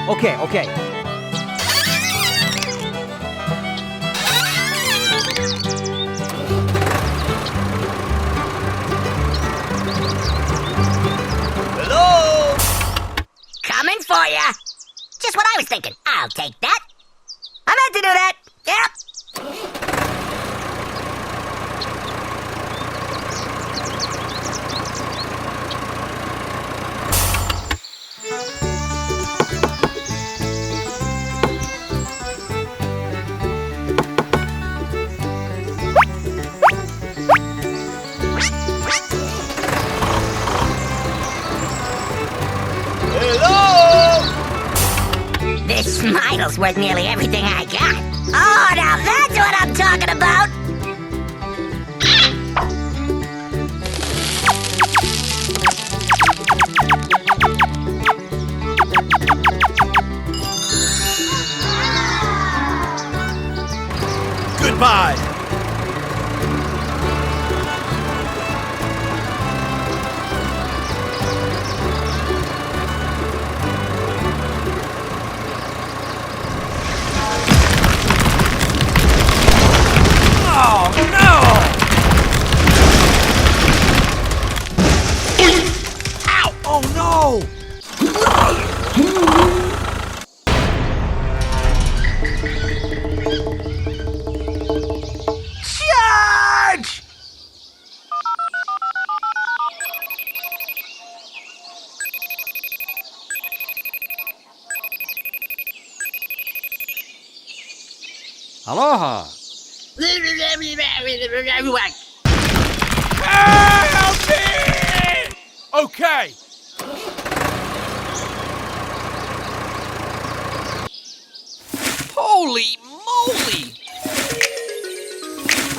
Okay, okay. Hello? Coming for ya! Just what I was thinking. I'll take that. I meant to do that. Yep. Hello? This smile's worth nearly everything I got. Oh, now that's what I'm talking about! Goodbye. Oh, no! Ow! Oh, no! Charge! Aloha! Help me! Okay. Holy moly!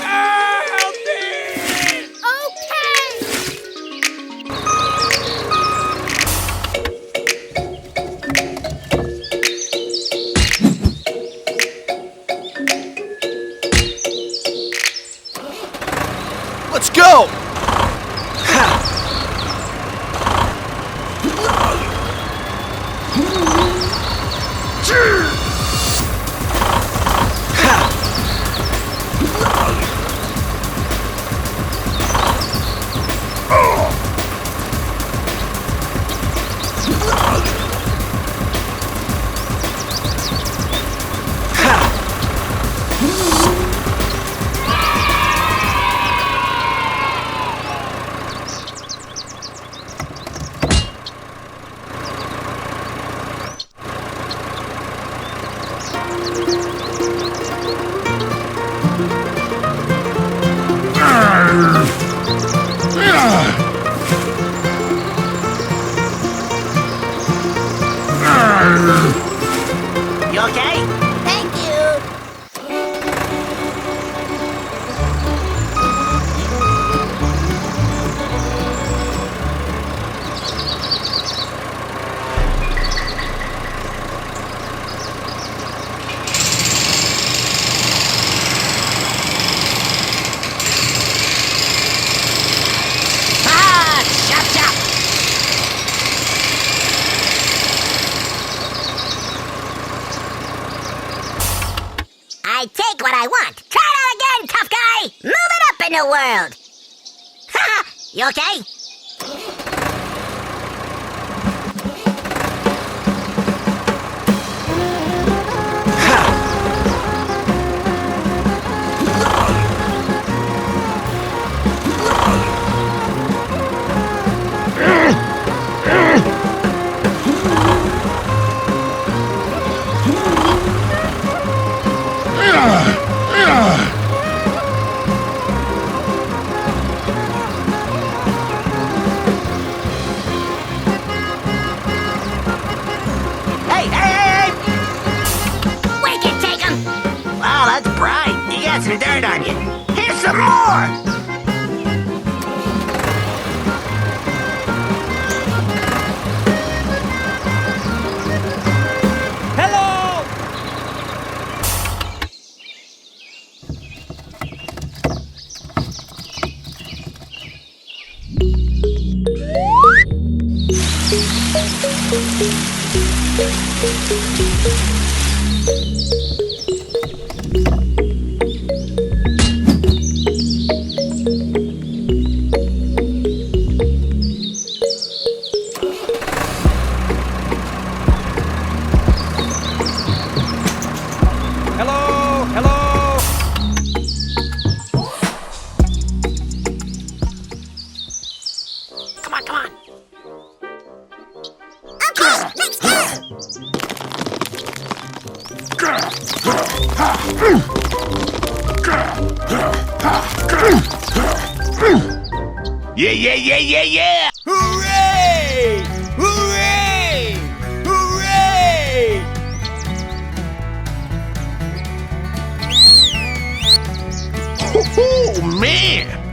Help me! Let's go! You okay? Thank you. Ah! Chop, chop! I take what I want. Try that again, tough guy! Move it up in the world! Ha! You okay? Hey, hey, hey, hey! We can take him! Wow, that's bright. You got some dirt on you. Here's some more! Hello, hello. Come on, come on. Okay, let's go. Yeah, yeah, yeah, yeah, yeah! Hooray! Hooray! Hooray! Oh, man!